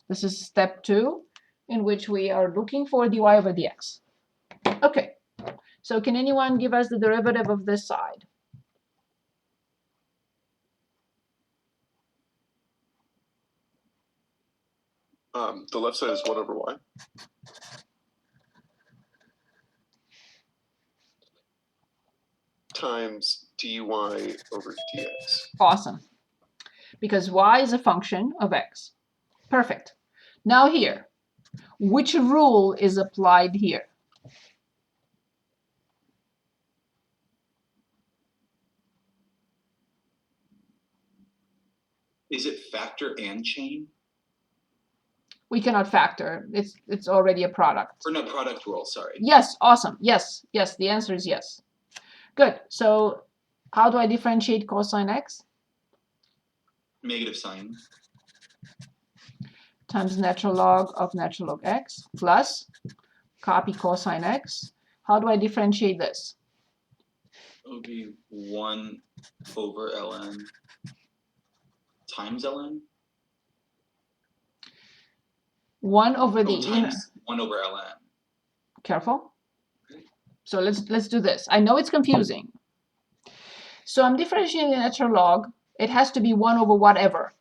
This is step 2, in which we are looking for dy over dx. Okay, so can anyone give us the derivative of this side? The left side is 1 over y. Times dy over dx. Awesome. Because y is a function of x. Perfect. Now here, which rule is applied here? Is it factor and chain? We cannot factor. It's already a product. Or no, product rule, sorry. Yes, awesome. Yes, yes, the answer is yes. Good. So how do I differentiate cosine x? Negative sign. Times natural log of natural log x plus copy cosine x. How do I differentiate this? It would be 1 over ln times ln? 1 over the times 1 over ln. Careful. So let's do this. I know it's confusing. So I'm differentiating the natural log. It has to be 1 over whatever.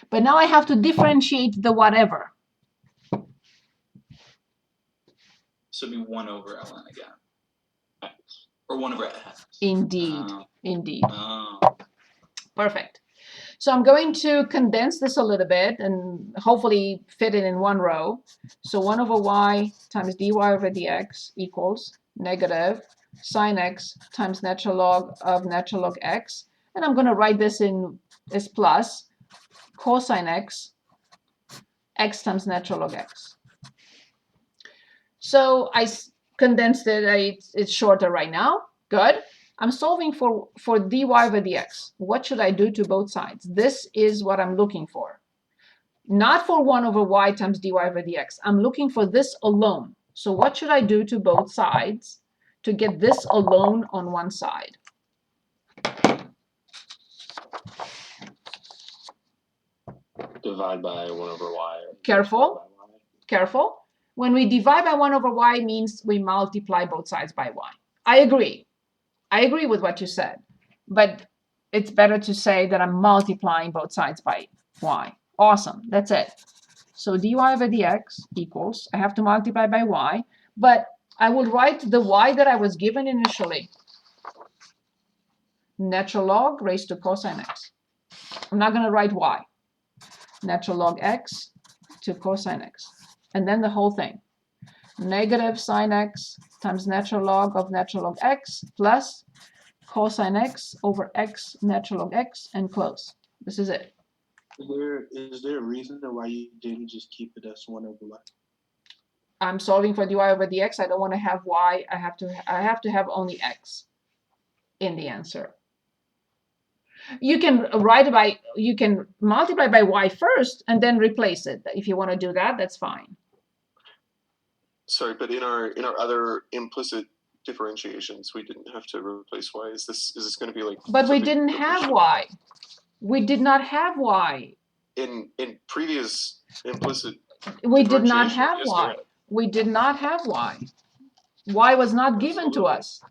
But now I have to differentiate the whatever. So it'd be 1 over ln again. X. Or 1 over x. Indeed. Indeed. Oh. Perfect. So I'm going to condense this a little bit and hopefully fit it in one row. So 1 over y times dy over dx equals negative sine x times natural log of natural log x. And I'm going to write this in as plus cosine x, x times natural log x. So I condensed it. It's shorter right now. Good. I'm solving for dy over dx. What should I do to both sides? This is what I'm looking for. Not for 1 over y times dy over dx. I'm looking for this alone. So what should I do to both sides to get this alone on one side? Divide by 1 over y. Careful. Careful. When we divide by 1 over y means we multiply both sides by y. I agree. I agree with what you said, but it's better to say that I'm multiplying both sides by y. Awesome, that's it. So dy over dx equals, I have to multiply by y, but I will write the y that I was given initially. Natural log raised to cosine x. I'm not going to write y. Natural log x to cosine x. And then the whole thing. Negative sine x times natural log of natural log x plus cosine x over x natural log x and close. This is it. Is there a reason why you didn't just keep it as 1 over y? I'm solving for dy over dx. I don't want to have y. I have to have only x in the answer. You can you can multiply by y first and then replace it. If you want to do that, that's fine. Sorry, but in our other implicit differentiations, we didn't have to replace y. Is this going to be like? But we didn't have y. We did not have y. In previous implicit. We did not have yes, y. We did not have y. Y was not given to us.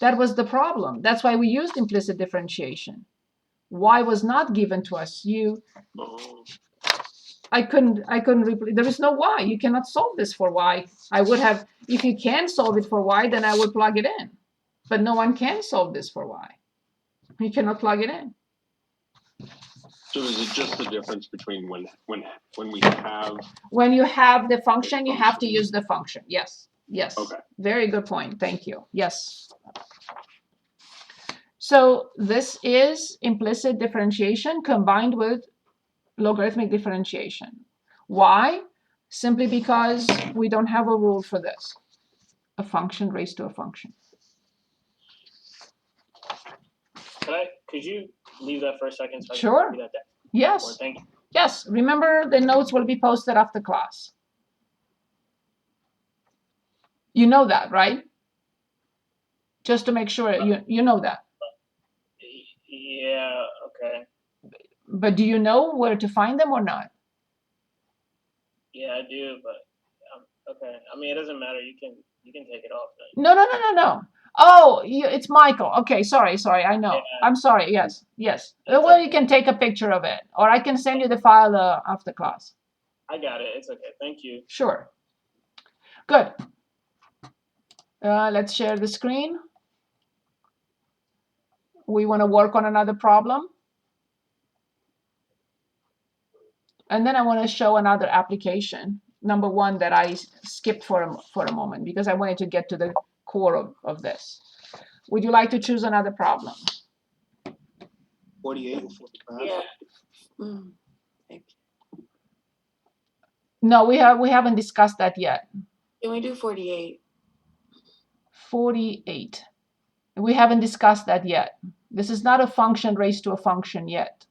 That was the problem. That's why we used implicit differentiation. Y was not given to us. Oh. I couldn't replace. There is no y. You cannot solve this for y. I would have, if you can solve it for y, then I would plug it in. But no one can solve this for y. You cannot plug it in. So is it just the difference between when we have? When you have the function, you have to use the function. Yes. Yes. Okay. Very good point. Thank you. Yes. So this is implicit differentiation combined with logarithmic differentiation. Why? Simply because we don't have a rule for this. A function raised to a function. Could you leave that for a second? So Sure. I can that down? Yes. Thank you. Yes. Remember, the notes will be posted after class. You know that, right? Just to make sure you know that. Yeah. Okay. But do you know where to find them or not? Yeah, I do, but okay. I mean, it doesn't matter. You can take it off then. No. Oh, it's Michael. Okay, sorry. I know. Yeah. I'm sorry. Yes. That's Well, okay. you can take a picture of it, or I can send you the file after class. I got it. It's okay. Thank you. Sure. Good. Let's share the screen. We want to work on another problem. And then I want to show another application, number one, that I skipped for a moment because I wanted to get to the core of this. Would you like to choose another problem? 48 or 45? Yeah. Mm. No, we haven't discussed that yet. Can we do 48? 48. We haven't discussed that yet. This is not a function raised to a function yet.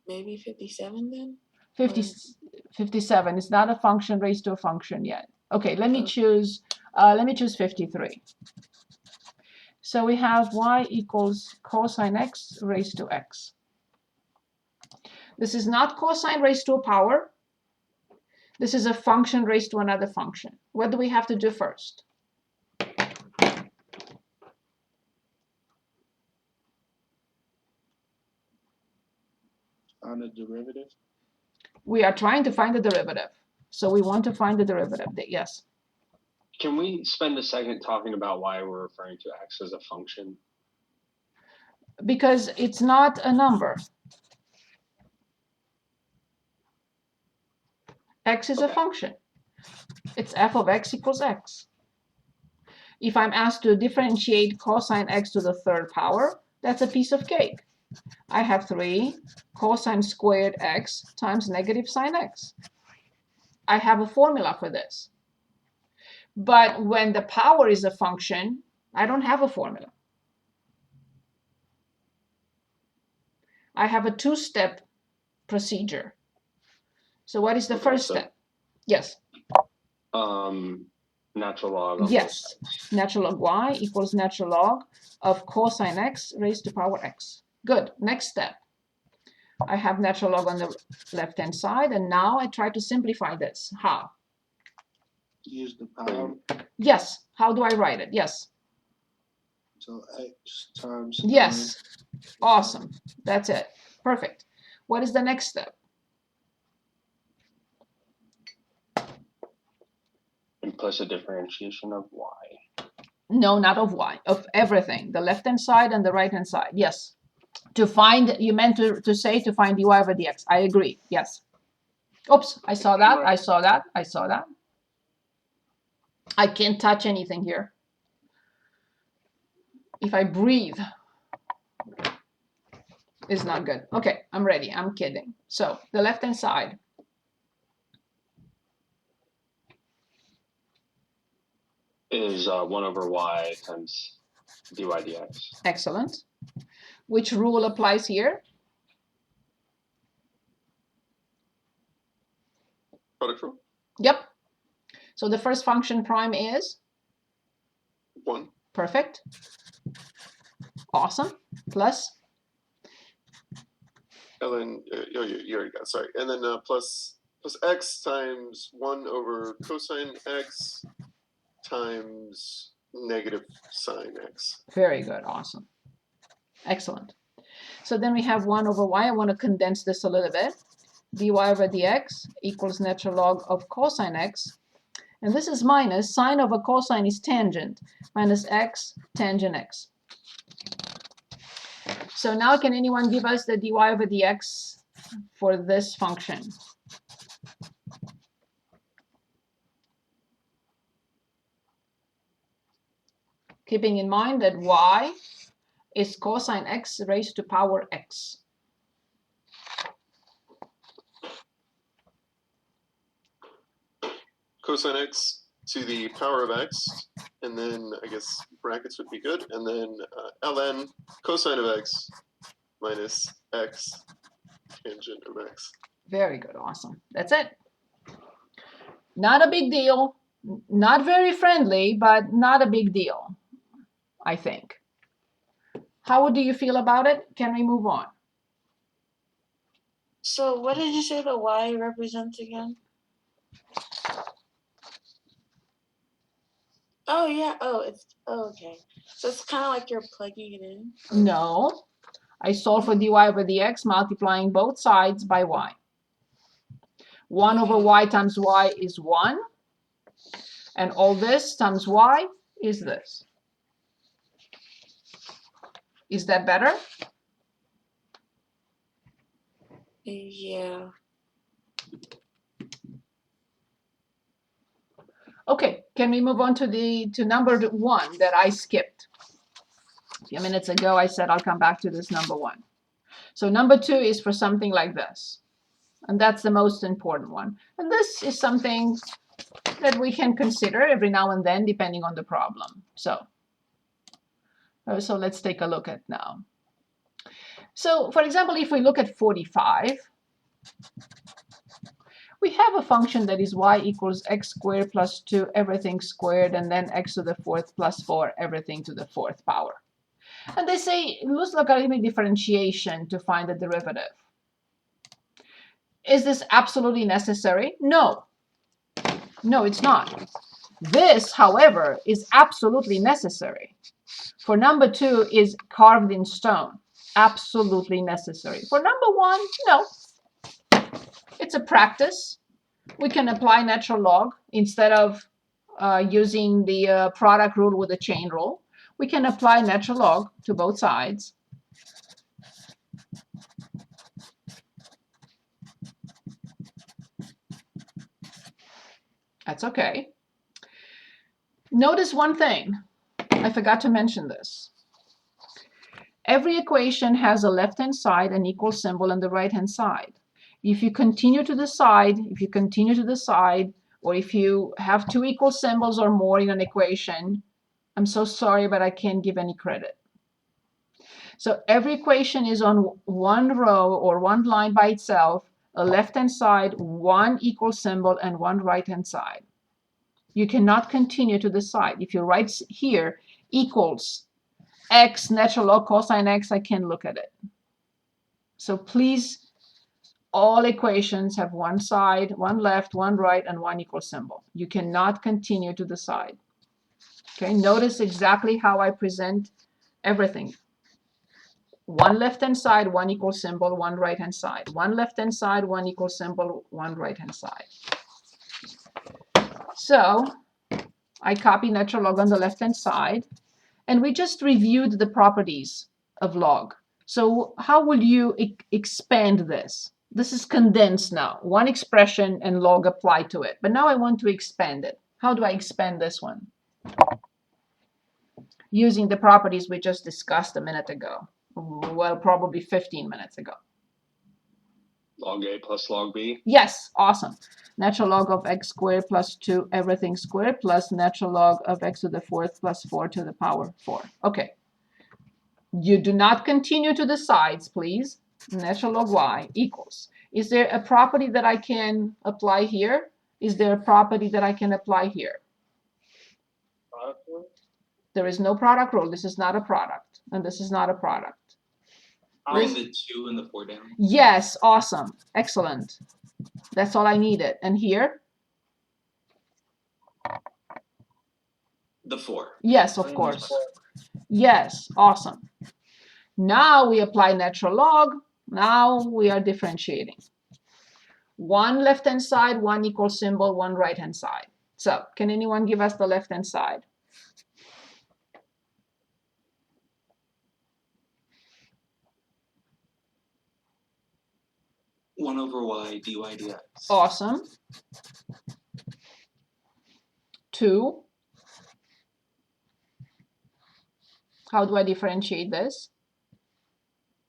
Maybe 57 then? 57 is not a function raised to a function yet. Okay, let me Oh. choose 53. So we have y equals cosine x raised to x. This is not cosine raised to a power. This is a function raised to another function. What do we have to do first? On the derivative? We are trying to find the derivative. So we want to find the derivative. Yes. Can we spend a second talking about why we're referring to x as a function? Because it's not a number. X is a function. It's f of x equals x. If I'm asked to differentiate cosine x to the third power, that's a piece of cake. I have 3 cosine squared x times negative sine x. I have a formula for this. But when the power is a function, I don't have a formula. I have a 2-step procedure. So what is the first step? Yes. Natural log of Yes. x. Natural log y equals natural log of cosine x raised to power x. Good. Next step. I have natural log on the left-hand side, and now I try to simplify this. How? Use the power. Yes. How do I write it? Yes. So x times. Yes. Awesome. That's it. Perfect. What is the next step? Implicit differentiation of y. No, not of y, of everything. The left-hand side and the right-hand side. Yes. To find, you meant to say to find dy over dx. I agree. Yes. Oops, I saw that. I saw that. I can't touch anything here. If I breathe, it's not good. Okay, I'm ready. I'm kidding. So the left-hand side. Is 1 over y times dy dx. Excellent. Which rule applies here? Product rule? Yep. So the first function prime is? 1. Perfect. Awesome. Plus? ln, you already got it, sorry. And then plus x times 1 over cosine x times negative sine x. Very good. Awesome. Excellent. So then we have 1 over y. I want to condense this a little bit. dy over dx equals natural log of cosine x. And this is minus. Sine over cosine is tangent. Minus x tangent x. So now can anyone give us the dy over dx for this function? Keeping in mind that y is cosine x raised to power x. Cosine x to the power of x, and then I guess brackets would be good, and then ln cosine of x minus x tangent of x. Very good. Awesome. That's it. Not a big deal. Not very friendly, but not a big deal, I think. How do you feel about it? Can we move on? So what did you say the y represents again? Oh yeah. Oh okay. So it's kind of like you're plugging it in. No. I solve for dy over dx, multiplying both sides by y. 1 over y times y is 1. And all this times y is this. Is that better? Yeah. Okay, can we move on to number 1 that I skipped? A few minutes ago, I said I'll come back to this number 1. So number 2 is for something like this. And that's the most important one. And this is something that we can consider every now and then, depending on the problem. So let's take a look at now. So for example, if we look at 45, we have a function that is y equals x squared plus 2 everything squared, and then x to the 4th plus 4 everything to the 4th power. And they say use logarithmic differentiation to find the derivative. Is this absolutely necessary? No. No, it's not. This, however, is absolutely necessary. For number 2 is carved in stone. Absolutely necessary. For number 1, no. It's a practice. We can apply natural log instead of using the product rule with the chain rule. We can apply natural log to both sides. That's okay. Notice one thing. I forgot to mention this. Every equation has a left-hand side, an equal symbol, and the right-hand side. If you continue to the side, or if you have 2 equal symbols or more in an equation, I'm so sorry, but I can't give any credit. So every equation is on one row or one line by itself, a left-hand side, 1 equal symbol, and 1 right-hand side. You cannot continue to the side. If you write here equals x natural log cosine x, I can't look at it. So please, all equations have one side, one left, one right, and 1 equal symbol. You cannot continue to the side. Okay, notice exactly how I present everything. 1 left-hand side, 1 equal symbol, 1 right-hand side. 1 left-hand side, 1 equal symbol, 1 right-hand side. So I copy natural log on the left-hand side, and we just reviewed the properties of log. So how will you expand this? This is condensed now. One expression and log applied to it. But now I want to expand it. How do I expand this one? Using the properties we just discussed a minute ago. Well, probably 15 minutes ago. Log A plus log B. Yes, awesome. Natural log of x squared plus 2 everything squared plus natural log of x to the 4th plus 4 to the power 4. Okay. You do not continue to the sides, please. Natural log y equals. Is there a property that I can apply here? Is there a property that I can apply here? Product rule? There is no product rule. This is not a product, and this is not a product. Bring the 2 and the 4 down. Yes, awesome. Excellent. That's all I needed. And here? The 4. Yes, of course. Yes, awesome. Now we apply natural log. Now we are differentiating. 1 left-hand side, 1 equal symbol, 1 right-hand side. So can anyone give us the left-hand side? One over y dy dx. Awesome. 2. How do I differentiate this?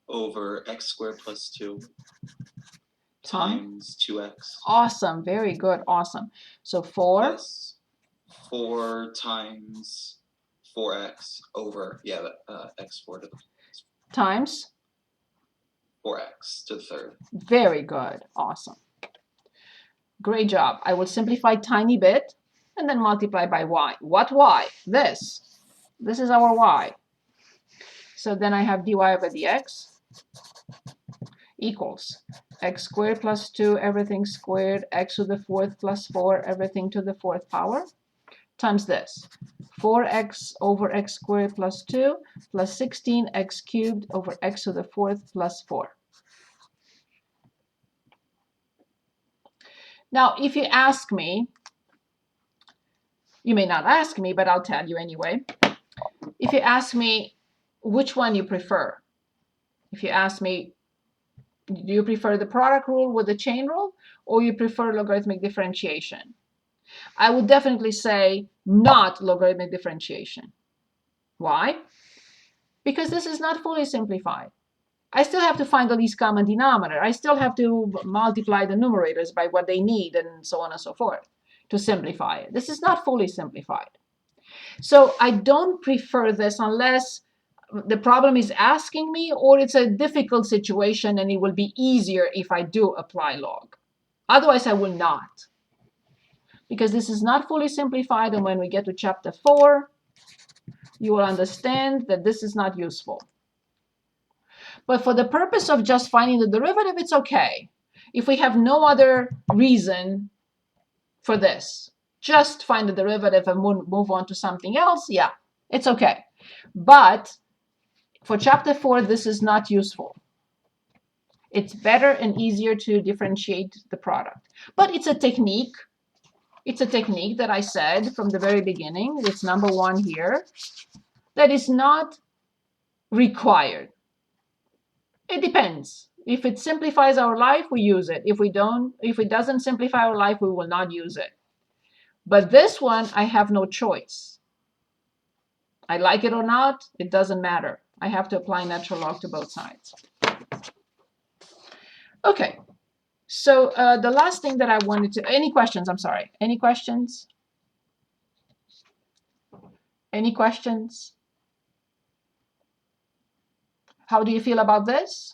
Over x squared plus 2 Time. times 2x Awesome. Very good. Awesome. So 4. plus 4 times 4x over, x4 to the Times. 4x to the 3rd. Very good. Awesome. Great job. I will simplify tiny bit and then multiply by y. What y? This. This is our y. So then I have dy over dx equals x squared plus 2, everything squared, x to the 4th plus 4, everything to the 4th power, times this. 4x over x squared plus 2 plus 16x cubed over x to the 4th plus 4. Now, if you ask me, you may not ask me, but I'll tell you anyway. If you ask me which one you prefer, if you ask me, do you prefer the product rule with the chain rule, or you prefer logarithmic differentiation? I would definitely say not logarithmic differentiation. Why? Because this is not fully simplified. I still have to find the least common denominator. I still have to multiply the numerators by what they need and so on and so forth to simplify it. This is not fully simplified. So I don't prefer this unless the problem is asking me or it's a difficult situation and it will be easier if I do apply log. Otherwise, I will not. Because this is not fully simplified, and when we get to chapter 4, you will understand that this is not useful. But for the purpose of just finding the derivative, it's okay. If we have no other reason for this, just find the derivative and move on to something else, yeah, it's okay. But for chapter 4, this is not useful. It's better and easier to differentiate the product. But it's a technique. It's a technique that I said from the very beginning. It's number 1 here. That is not required. It depends. If it simplifies our life, we use it. If it doesn't simplify our life, we will not use it. But this one, I have no choice. I like it or not, it doesn't matter. I have to apply natural log to both sides. Okay, so the last thing that I wanted to, any questions? I'm sorry, any questions? Any questions? How do you feel about this?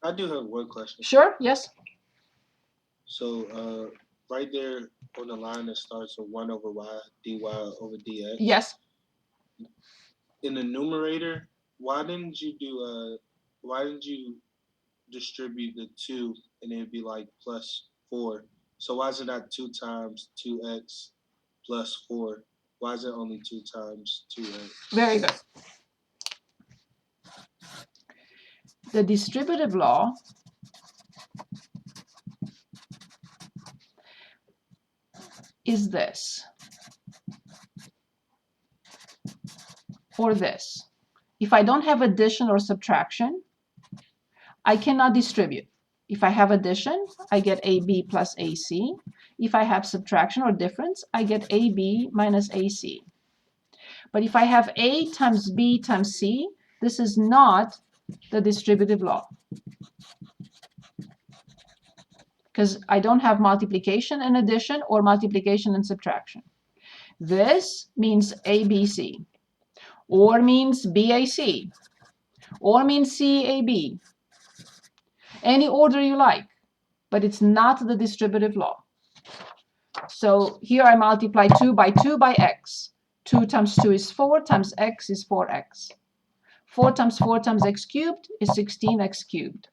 I do have one question. Sure, yes. So right there on the line that starts with 1 over y, dy over dx. Yes. In the numerator, why didn't you distribute the 2 and it'd be like plus 4? So why is it not 2 times 2x plus 4? Why is it only 2 times 2x? Very good. The distributive law is this, or this. If I don't have addition or subtraction, I cannot distribute. If I have addition, I get AB plus AC. If I have subtraction or difference, I get AB minus AC. But if I have A times B times C, this is not the distributive law. Because I don't have multiplication and addition or multiplication and subtraction. This means ABC, or means BAC, or means CAB. Any order you like, but it's not the distributive law. So here I multiply 2 by x. 2 times 2 is 4, times x is 4x. 4 times 4 times x cubed is 16x cubed.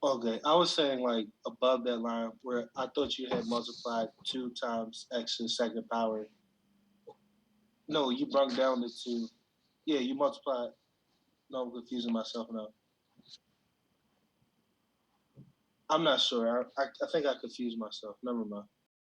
Okay, I was saying like above that line where I thought you had multiplied 2 times x to the 2nd power. No, you brought down the 2. Yeah, you multiplied. No, I'm confusing myself now. I'm not sure. I think I confused myself. Never mind.